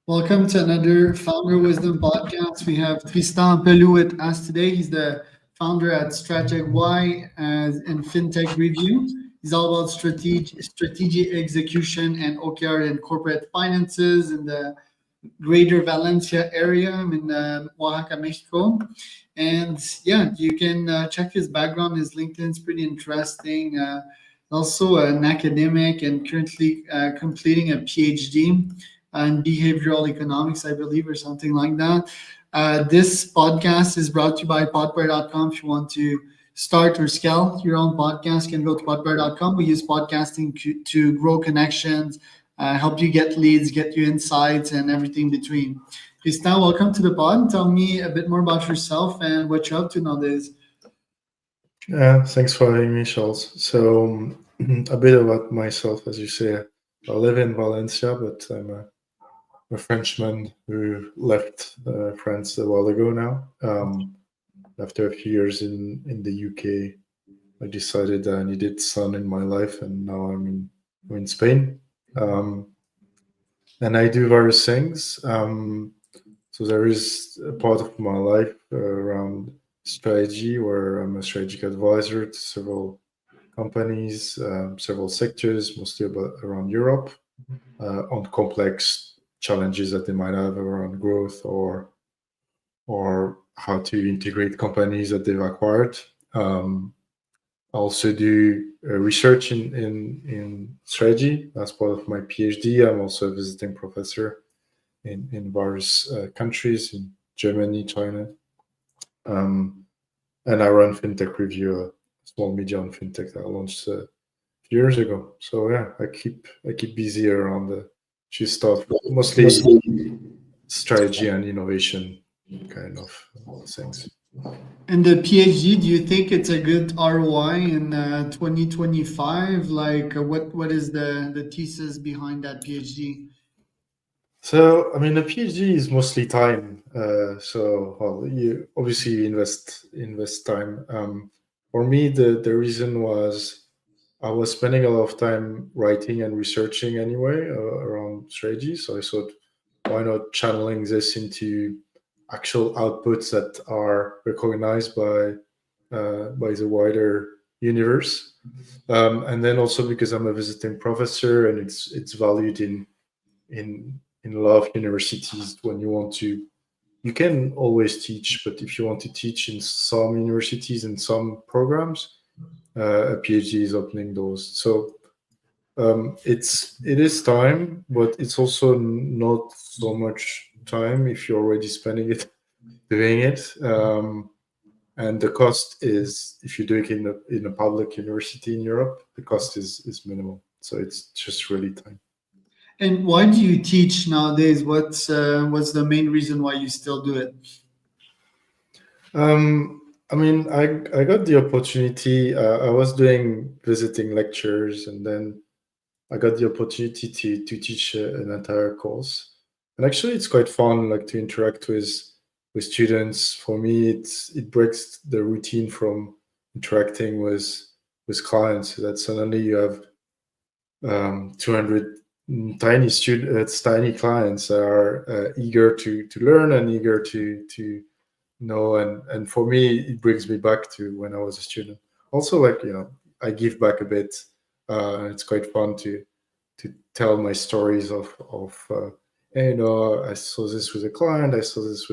Welcome to another Founder Wisdom podcast. We have Tristan Pelloux with us today. He's the founder at StrategWhy and Fintech Review. He's all about strategic execution and OKR and corporate finances in the greater Valencia area in Oaxaca, Mexico. And yeah, you can check his background. His LinkedIn is pretty interesting. Also an academic and currently completing a PhD in behavioral economics, I believe, or something like that. This podcast is brought to you by podbear.com. If you want to start or scale your own podcast, you can go to podbear.com. We use podcasting to grow connections, help you get leads, get you insights, and everything between. Tristan, welcome to the pod. Tell me a bit more about yourself and what you're up to nowadays. Yeah, thanks for having me, Charles. So, a bit about myself, as you say, I live in Valencia, but I'm a Frenchman who left France a while ago now. After a few years in the UK, I decided I needed sun in my life, and now I'm in Spain. And I do various things. So there is a part of my life around strategy, where I'm a strategic advisor to several companies, several sectors, mostly around Europe, on complex challenges that they might have around growth or how to integrate companies that they've acquired. I also do research in strategy as part of my PhD. I'm also a visiting professor in various countries, in Germany, China. And I run Fintech Review, a small media on fintech that I launched a few years ago. So yeah, I keep busy around the few stuff, mostly strategy and innovation kind of things. And the PhD, do you think it's a good ROI in 2025? Like, what is the thesis behind that PhD? So, I mean, a PhD is mostly time. You obviously invest time. For me, the reason was I was spending a lot of time writing and researching anyway around strategy. So I thought, why not channeling this into actual outputs that are recognized by the wider universe, and then also because I'm a visiting professor and it's valued in a lot of universities. When you can always teach, but if you want to teach in some universities and some programs, a PhD is opening doors. So it is time, but it's also not so much time if you're already spending it doing it. And the cost is, if you do it in a public university in Europe, the cost is minimal. So it's just really time. And why do you teach nowadays? What's the main reason why you still do it? I mean, I got the opportunity. I was doing visiting lectures, and then I got the opportunity to teach an entire course. And actually, it's quite fun, like to interact with students. For me, it breaks the routine from interacting with clients. So that suddenly you have 200 tiny clients that are eager to learn and eager to know. And for me, it brings me back to when I was a student. Also, like, I give back a bit. It's quite fun to tell my stories of hey, I saw this with a client, I saw this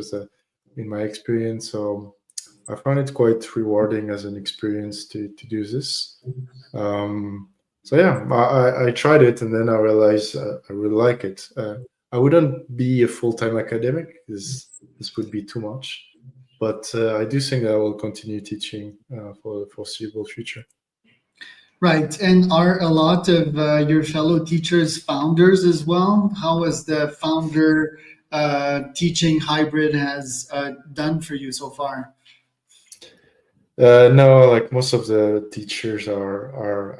in my experience. So I find it quite rewarding as an experience to do this. So yeah, I tried it, and then I realized I really like it. I wouldn't be a full-time academic. This would be too much, but I do think I will continue teaching for the foreseeable future. Right. And are a lot of your fellow teachers founders as well? How has the founder teaching hybrid has done for you so far? No, like most of the teachers are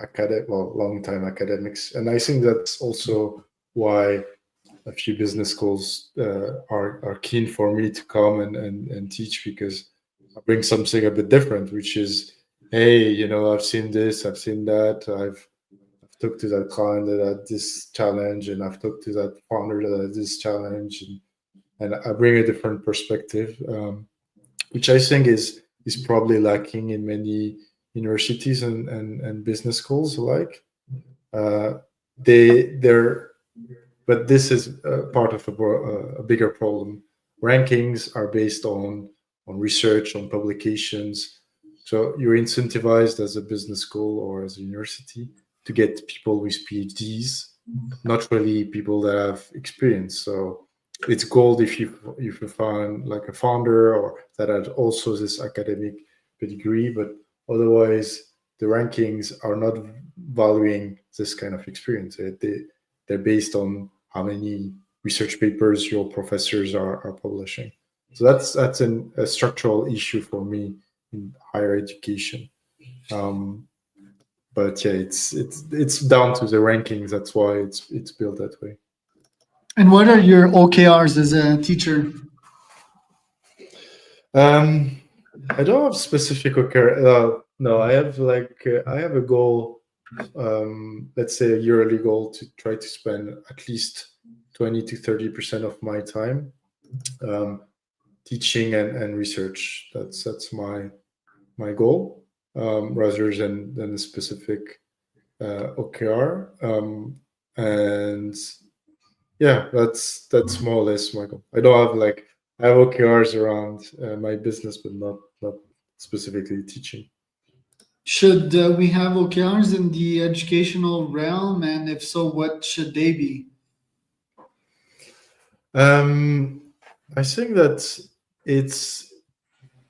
long-time academics, and I think that's also why a few business schools are keen for me to come and teach, because I bring something a bit different, which is, hey, I've seen this, I've seen that, I've talked to that client that had this challenge, and I've talked to that founder that had this challenge, and I bring a different perspective, which I think is probably lacking in many universities and business schools alike. But this is part of a bigger problem. Rankings are based on research, on publications. So you're incentivized as a business school or as a university to get people with PhDs, not really people that have experience. So it's gold if you find like a founder or that had also this academic pedigree, but otherwise the rankings are not valuing this kind of experience. They're based on how many research papers your professors are publishing. So that's a structural issue for me in higher education. But yeah, it's down to the rankings. That's why it's built that way. And what are your OKRs as a teacher? I don't have specific OKR. No, I have a goal. Let's say a yearly goal to try to spend at least 20 to 30% of my time teaching and research. That's my goal, rather than a specific OKR. And yeah, that's more or less my goal. I don't have I have OKRs around my business, but not specifically teaching. Should we have OKRs in the educational realm, and if so, what should they be? I think that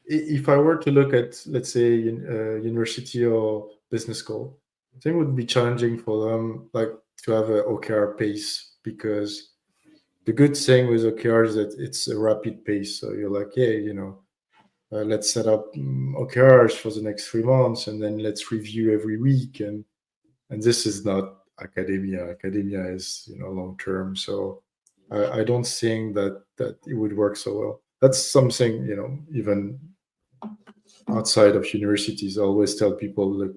if I were to look at, let's say, university or business school, I think it would be challenging for them to have an OKR pace, because the good thing with OKR is that it's a rapid pace. So you're like, hey, let's set up OKRs for the next 3 months, and then let's review every week. And this is not academia. Academia is long term. So I don't think that it would work so well. That's something even outside of universities. I always tell people that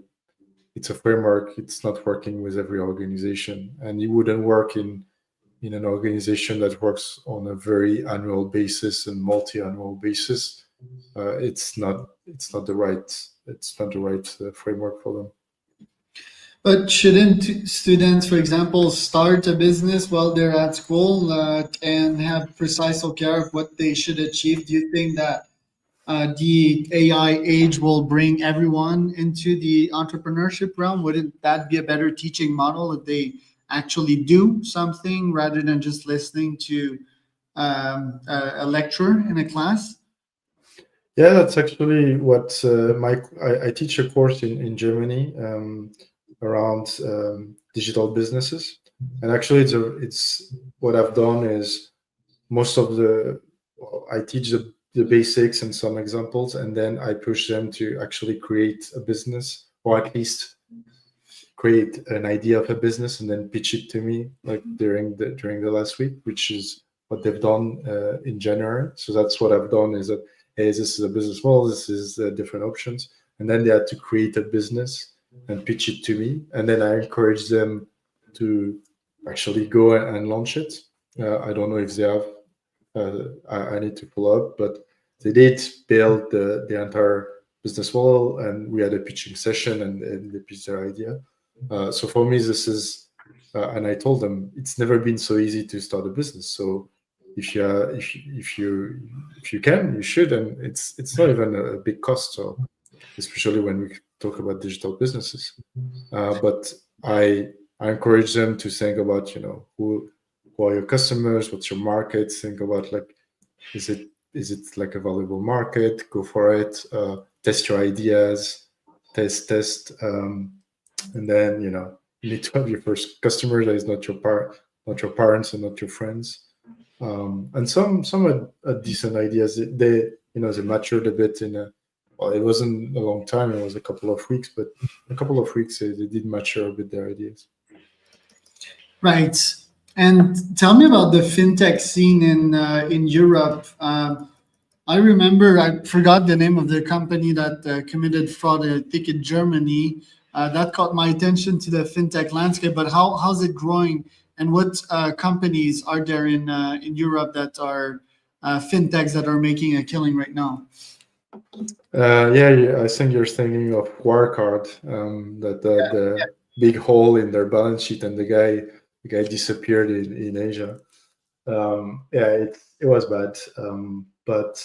it's a framework. It's not working with every organization, and it wouldn't work in an organization that works on a very annual basis and multi-annual basis. It's not the right framework for them. But shouldn't students, for example, start a business while they're at school and have precise OKR of what they should achieve? Do you think that the AI age will bring everyone into the entrepreneurship realm? Wouldn't that be a better teaching model if they actually do something rather than just listening to a lecture in a class? Yeah, that's actually what I teach a course in Germany around digital businesses, and actually it's what I've done is I teach the basics and some examples, and then I push them to actually create a business, or at least create an idea of a business and then pitch it to me during the last week, which is what they've done in January. So that's what I've done, is that, hey, this is a business model, this is different options, and then they had to create a business and pitch it to me, and then I encourage them to actually go and launch it. I don't know if they have. I need to follow up, but they did build the entire business model, and we had a pitching session, and they pitched their idea. So for me, this is, and I told them it's never been so easy to start a business. So if you can, you should, and it's not even a big cost. So especially when we talk about digital businesses, but I encourage them to think about who are your customers, what's your market, think about is it like a valuable market, go for it, test your ideas, test, and then you need to have your first customer that is not your parents and not your friends, and some are decent ideas. They matured a bit it wasn't a long time, it was a couple of weeks, but a couple of weeks they did mature a bit their ideas. Right. And tell me about the fintech scene in Europe. I remember, I forgot the name of the company that committed fraud, I think in Germany. that caught my attention to the fintech landscape. But how's it growing, and what companies are there in Europe that are fintechs that are making a killing right now? I think you're thinking of Wirecard, that the big hole in their balance sheet, and the guy disappeared in Asia. It was bad, but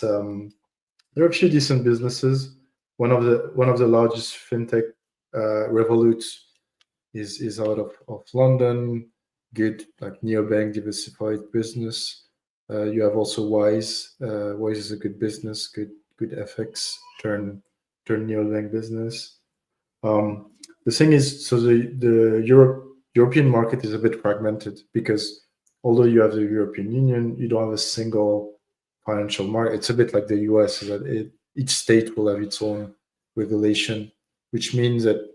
there are a few decent businesses. One of the largest fintech, Revolut, is out of London. Good, like neobank diversified business. You have also Wise. Wise is a good business. Good FX neobank business. The thing is, so the European market is a bit fragmented, because although you have the European Union, you don't have a single financial market. It's a bit like the US, that each state will have its own regulation, which means that,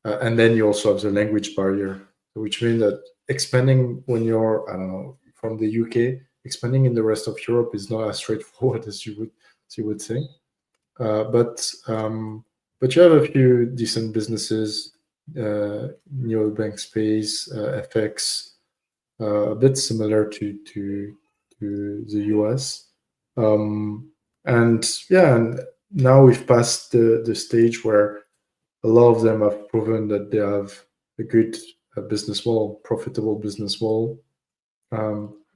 and then you also have the language barrier, which means that expanding when you're, I don't know, from the UK, expanding in the rest of Europe is not as straightforward as you would think. But you have a few decent businesses, neobank space, FX, a bit similar to the US. And now we've passed the stage where a lot of them have proven that they have a good business model, profitable business model.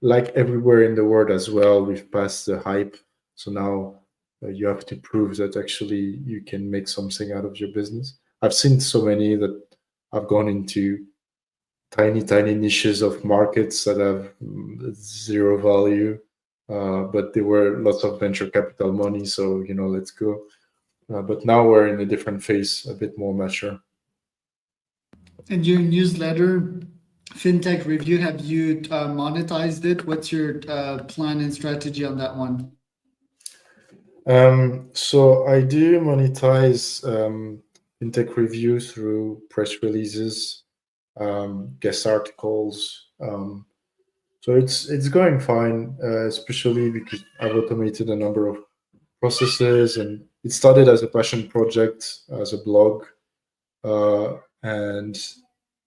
Like everywhere in the world as well, we've passed the hype. So now you have to prove that actually you can make something out of your business. I've seen so many that have gone into tiny niches of markets that have zero value, but there were lots of venture capital money, so let's go. But now we're in a different phase, a bit more mature. And your newsletter, Fintech Review, have you monetized it? What's your plan and strategy on that one? So I do monetize Fintech Review through press releases, guest articles. So it's going fine, especially because I've automated a number of processes, and it started as a passion project, as a blog, and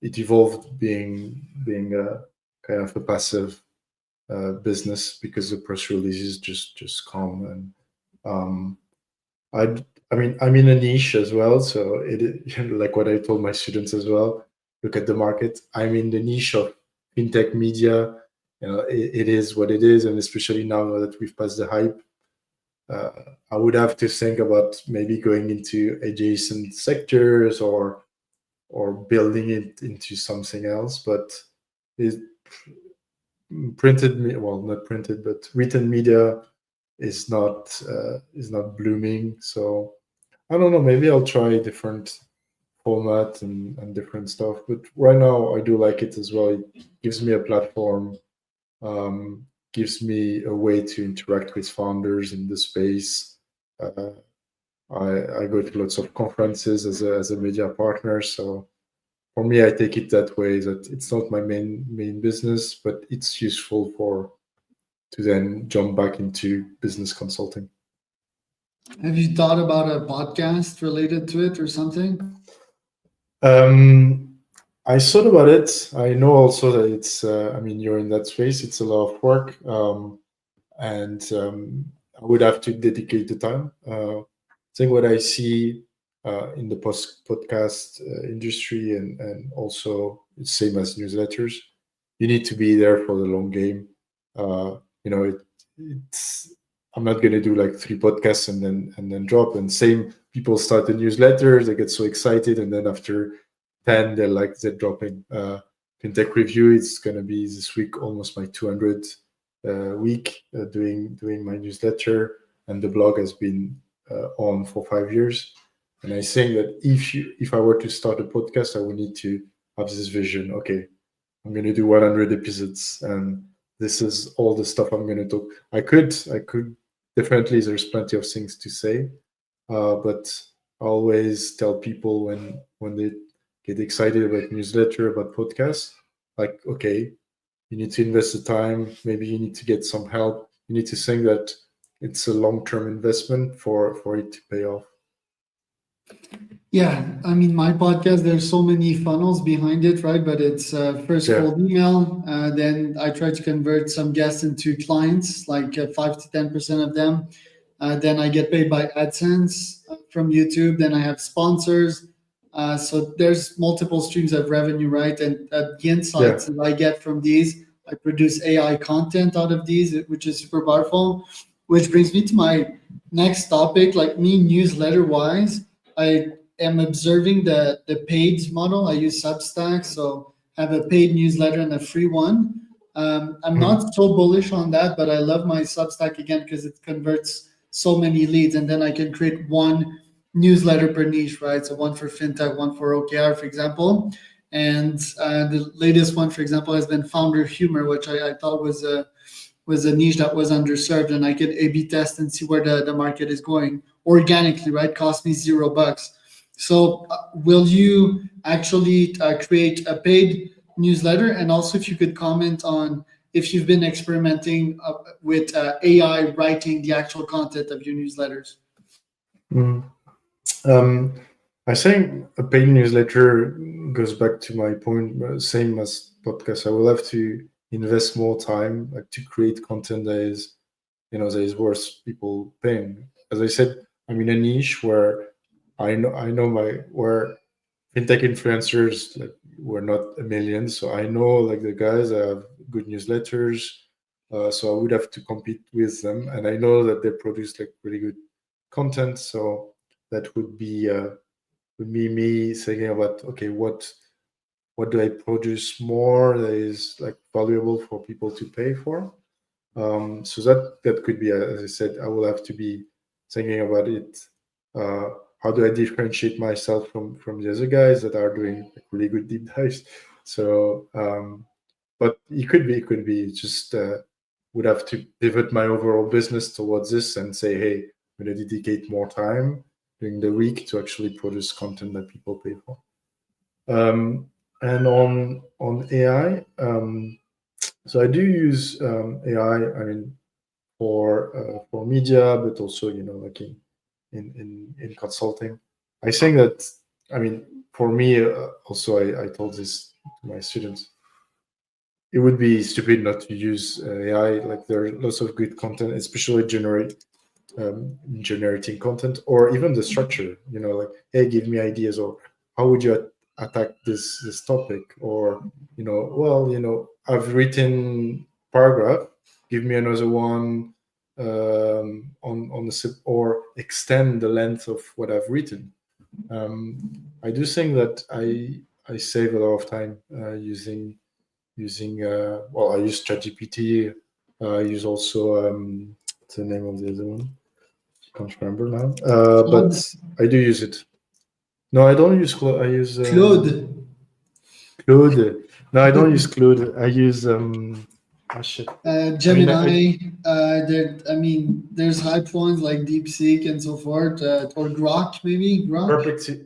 it evolved being a kind of a passive business, because the press releases just come. And I mean, I'm in a niche as well, so like what I told my students as well. Look at the market. I'm in the niche of fintech media. It is what it is, and especially now that we've passed the hype, I would have to think about maybe going into adjacent sectors or building it into something else. But not printed, but written media is not blooming. So I don't know. Maybe I'll try different format and different stuff. But right now, I do like it as well. It gives me a platform, gives me a way to interact with founders in the space. I go to lots of conferences as a media partner. So for me, I take it that way, that it's not my main business, but it's useful to then jump back into business consulting. Have you thought about a podcast related to it or something? I thought about it. I know also that it's, you're in that space. It's a lot of work, and I would have to dedicate the time. I think what I see in the podcast industry, and also it's same as newsletters, you need to be there for the long game. It's I'm not going to do like 3 podcasts and then drop. And same, people start a newsletter, they get so excited, and then after 10, they're dropping. Fintech Review, it's going to be this week almost my 200th week doing my newsletter, and the blog has been on for 5 years. And I think that if I were to start a podcast, I would need to have this vision. Okay, I'm going to do 100 episodes, and this is all the stuff I'm going to talk. I could definitely. There's plenty of things to say, but I always tell people when they get excited about newsletter, about podcasts, like, okay, you need to invest the time. Maybe you need to get some help. You need to think that it's a long-term investment for it to pay off. Yeah, I mean, my podcast, there's so many funnels behind it, right? But it's first Yeah, cold email, then I try to convert some guests into clients, like 5 to 10% of them. Then I get paid by AdSense from YouTube. Then I have sponsors. So there's multiple streams of revenue, right? And the yeah, insights that I get from these, I produce AI content out of these, which is super powerful. Which brings me to my next topic, like me newsletter wise. I am observing the paid model. I use Substack, so I have a paid newsletter and a free one. I'm mhm, not so bullish on that, but I love my Substack again because it converts so many leads, and then I can create one newsletter per niche, right? So one for fintech, one for OKR, for example. And the latest one, for example, has been founder humor, which I thought was a niche that was underserved, and I could A/B test and see where the market is going organically, right? Cost me $0. So, will you actually create a paid newsletter? And also, if you could comment on if you've been experimenting with AI writing the actual content of your newsletters. mhm. Um, I think a paid newsletter goes back to my point, same as podcast. I will have to invest more time, like to create content that is worth people paying. As I said, I'm in a niche where I know my where fintech influencers, like, we're not a million, so I know, like, the guys that have good newsletters. So I would have to compete with them, and I know that they produce, like, really good content. So that would be me thinking about, okay, what do I produce more that is, like, valuable for people to pay for. So that could be, as I said, I will have to be thinking about it. Uh, how do I differentiate myself from the other guys that are doing, like, really good deep dives? So, but it could be just, would have to pivot my overall business towards this and say, hey, I'm going to dedicate more time during the week to actually produce content that people pay for. Um, and on AI, so I do use AI. I mean, for media, but also, like, in consulting. I think that, I mean, for me, also, I told this to my students. It would be stupid not to use AI. Like, there are lots of good content, especially generating content, or even the structure. Like, hey, give me ideas, or how would you attack this topic, or, well, I've written paragraph, give me another one, on the or extend the length of what I've written. I do think that I save a lot of time using well, I use ChatGPT. I use also, what's the name of the other one? Can't remember now. But Claude, I do use it. No, I don't use Claude. I use Claude, Claude. No, I don't use Claude. I use oh shit. I mean, Gemini. I mean, there's hype ones like DeepSeek and so forth, or Grok, maybe Grok.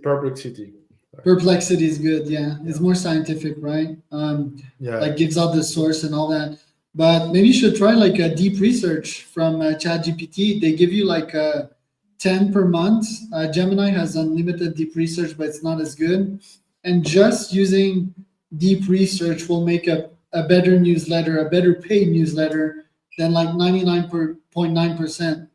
Perplexity. Perplexity is good. Yeah, Yeah, it's more scientific, right? yeah. Like gives out the source and all that. But maybe you should try like a deep research from ChatGPT. They give you like 10 per month. Gemini has unlimited deep research, but it's not as good. And just using deep research will make a better newsletter, a better paid newsletter than like 99.9%.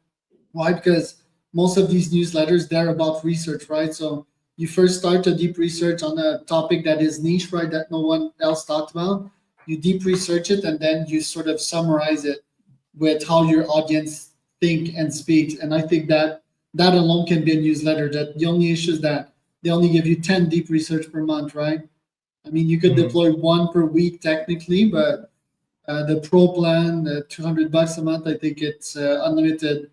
Why? Because most of these newsletters, they're about research, right? So you first start a deep research on a topic that is niche, right? That no one else talked about. You deep research it, and then you sort of summarize it with how your audience think and speaks. And I think that that alone can be a newsletter. That the only issue is that they only give you 10 deep research per month, right? I mean, you could Mhm. deploy one per week technically, but the pro plan, $200 a month, I think it's unlimited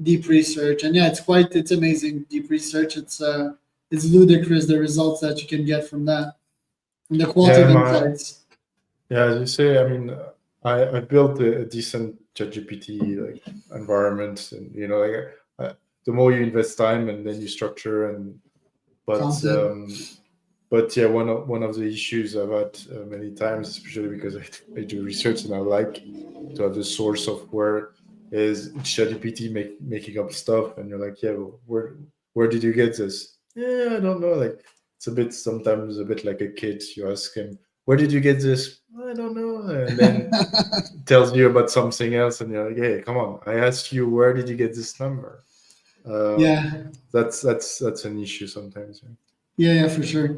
deep research. And yeah, it's amazing deep research. It's ludicrous the results that you can get from that and the quality Yeah, of insights. as you say, I mean, I built a decent ChatGPT, like, environment, and, like, the more you invest time, and then you structure, and but Content. but yeah, one of the issues I've had many times, especially because I do research, and I like to have the source of where is ChatGPT making up stuff, and you're like, yeah, well, where did you get this? Yeah, I don't know. Like it's a bit sometimes a bit like a kid. You ask him, "Where did you get this?" I don't know, and then tells you about something else, and you're like, "Hey, come on! I asked you where did you get this number?" Uh, Yeah, that's an issue sometimes. Yeah. yeah, for sure.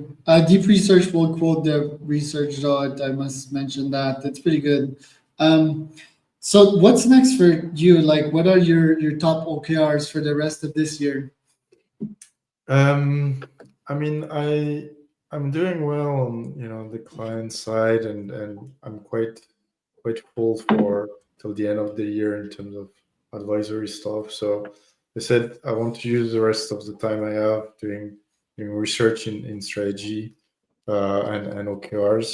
Deep research will quote the research, though. I must mention that. That's pretty good. Um, so what's next for you? Like, what are your top OKRs for the rest of this year? Um, I mean, I'm doing well on the client side, and I'm quite full for till the end of the year in terms of advisory stuff. So I said I want to use the rest of the time I have doing research in strategy and OKRs.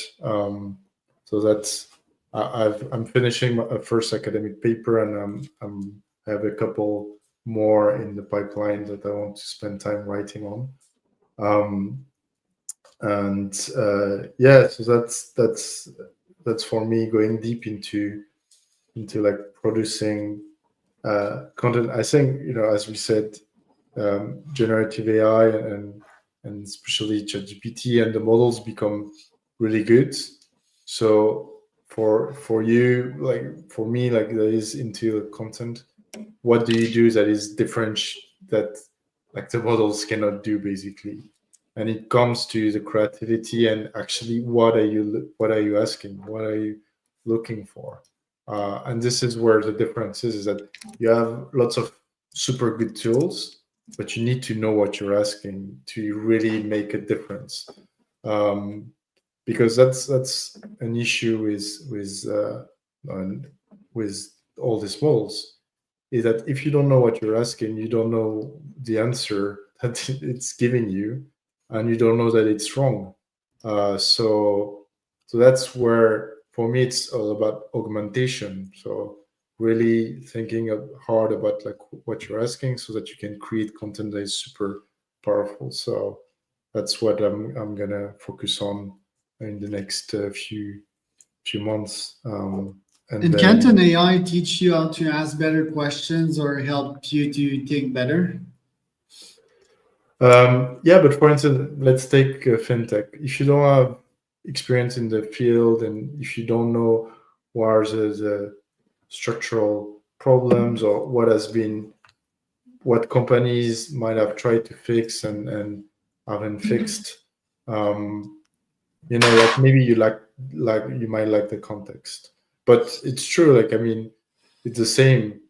So that's I'm finishing my first academic paper, and I have a couple more in the pipeline that I want to spend time writing on. Um, and yeah, so that's for me going deep into like producing content. I think as we said, generative AI and especially ChatGPT and the models become really good. So for you, like for me, like that is into the content. What do you do that is different that like the models cannot do basically? And it comes to the creativity and actually what are you asking? What are you looking for? And this is where the difference is that you have lots of super good tools, but you need to know what you're asking to really make a difference. Um, because that's an issue with all these models is that if you don't know what you're asking, you don't know the answer that it's giving you, and you don't know that it's wrong. So that's where for me it's all about augmentation. So really thinking hard about like what you're asking, so that you can create content that is super powerful. So that's what I'm gonna focus on in the next few months. And And can't then an AI teach you how to ask better questions or help you to think better? Yeah, but for instance, let's take fintech. If you don't have experience in the field, and if you don't know what are the structural problems, or what companies might have tried to fix and haven't fixed, um, like maybe like you might like the context. But it's true. Like I mean, it's the same.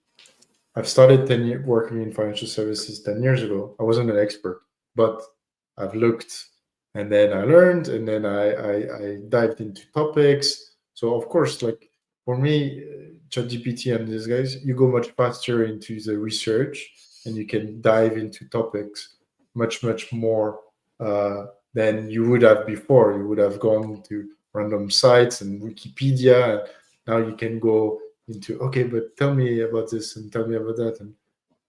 I've started working in financial services 10 years ago. I wasn't an expert, but I've looked, and then I learned, and then I dived into topics. So, of course, like for me, ChatGPT and these guys, you go much faster into the research, and you can dive into topics much more than you would have before. You would have gone to random sites and Wikipedia, and now you can go into, okay, but tell me about this and tell me about that. And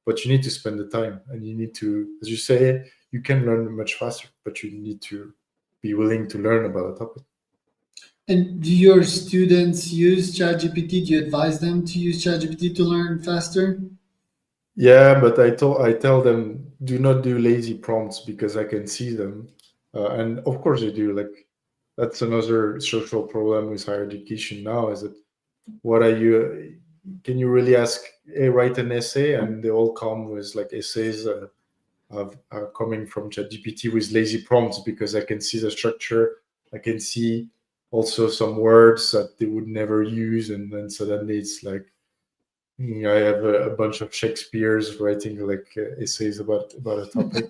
but you need to spend the time, and you need to, as you say, you can learn much faster, but you need to be willing to learn about a topic. And do your students use ChatGPT? Do you advise them to use ChatGPT to learn faster? Yeah, but I tell them, do not do lazy prompts, because I can see them, and of course they do. Like that's another social problem with higher education now, is that what are you? Can you really ask, hey, write an essay, and they all come with like essays are coming from ChatGPT with lazy prompts, because I can see the structure. I can see also some words that they would never use, and then suddenly it's like I have a bunch of Shakespeare's writing like essays about a topic.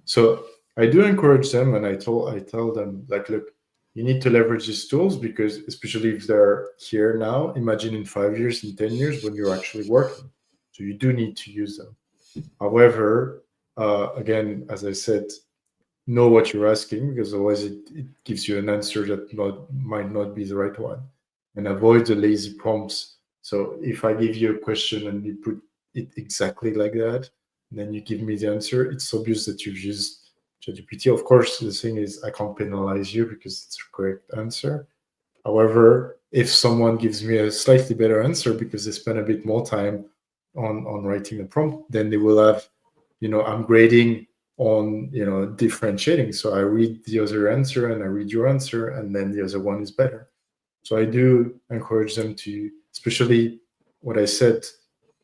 So I do encourage them, and I tell them like, look, you need to leverage these tools, because especially if they're here now, imagine in 5 years, in 10 years, when you're actually working. So you do need to use them. However, again, as I said, know what you're asking, because otherwise it gives you an answer that might not be the right one, and avoid the lazy prompts. So if I give you a question and you put it exactly like that, then you give me the answer, it's obvious that you've used ChatGPT. Of course, the thing is I can't penalize you because it's a correct answer. However, if someone gives me a slightly better answer because they spend a bit more time on writing the prompt, then they will have, I'm grading on differentiating. So I read the other answer and I read your answer, and then the other one is better. So I do encourage them to, especially what I said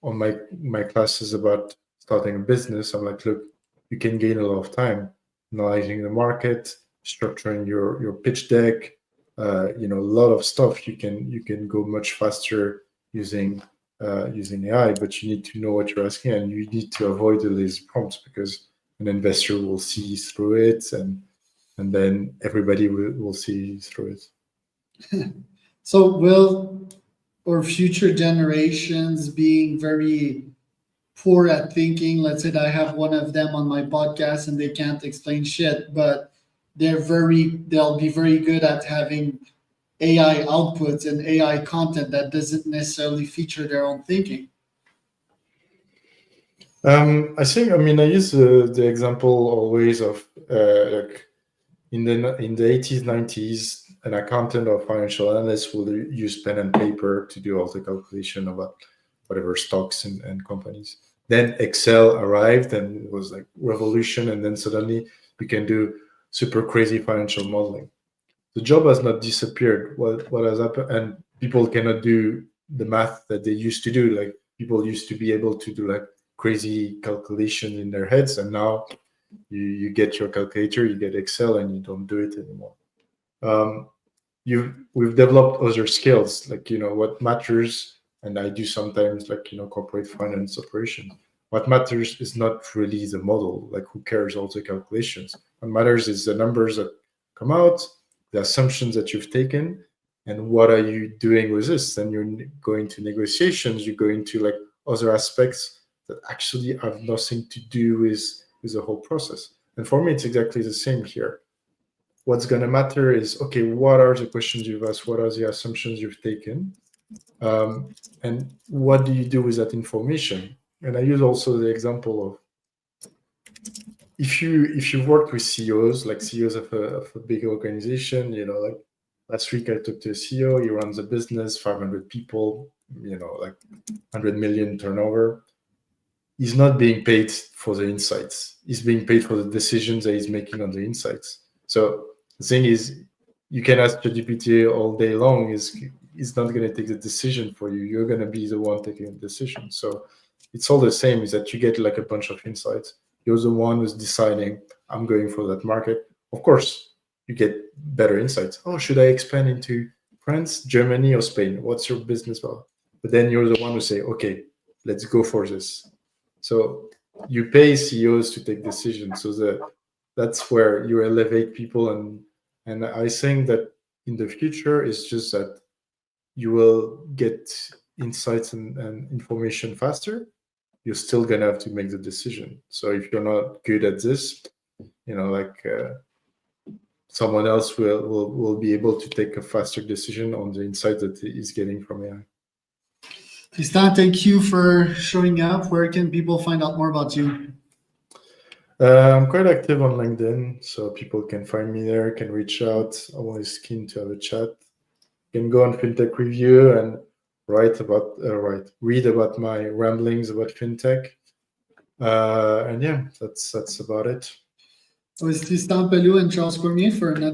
on my classes about starting a business. I'm like, look, you can gain a lot of time analyzing the market, structuring your pitch deck, a lot of stuff. You can go much faster using AI, but you need to know what you're asking, and you need to avoid the lazy prompts, because an investor will see through it, and then everybody will see through it. So will or future generations being very poor at thinking, let's say that I have one of them on my podcast and they can't explain shit, but they'll be very good at having AI outputs and AI content that doesn't necessarily feature their own thinking. I think, I use the example always of like in the 80s, 90s, an accountant or financial analyst will use pen and paper to do all the calculation about whatever stocks and companies. Then Excel arrived and it was like revolution, and then suddenly you can do super crazy financial modeling. The job has not disappeared. What has happened, and people cannot do the math that they used to do. Like, people used to be able to do like crazy calculation in their heads, and now you get your calculator, you get Excel, and you don't do it anymore. We've developed other skills, like what matters, and I do sometimes, like corporate finance operation. What matters is not really the model. Like, who cares all the calculations? What matters is the numbers that come out, the assumptions that you've taken, and what are you doing with this? Then you're going to negotiations, you go into like other aspects that actually have nothing to do with the whole process. And for me, it's exactly the same here. What's going to matter is, okay, what are the questions you've asked? What are the assumptions you've taken? And what do you do with that information? And I use also the example of, if you've worked with CEOs, like CEOs of a big organization, like last week I talked to a CEO, he runs a business, 500 people, like 100 million turnover. He's not being paid for the insights. He's being paid for the decisions that he's making on the insights. So the thing is, you can ask ChatGPT all day long, it's not going to take the decision for you. You're going to be the one taking the decision. So it's all the same, is that you get like a bunch of insights. You're the one who's deciding, I'm going for that market. Of course, you get better insights. Oh, should I expand into France, Germany, or Spain? What's your business model? But then you're the one who say, okay, let's go for this. So you pay CEOs to take decisions. So that's where you elevate people. And I think that in the future, it's just that you will get insights and information faster. You're still going to have to make the decision. So if you're not good at this, someone else will be able to take a faster decision on the insight that he's getting from AI. Tristan, thank you for showing up. Where can people find out more about you? I'm quite active on LinkedIn, so people can find me there, can reach out. I'm always keen to have a chat. You can go on Fintech Review and read about my ramblings about fintech. And yeah, that's about it. It was Tristan Pelloux and Charles Cormier for another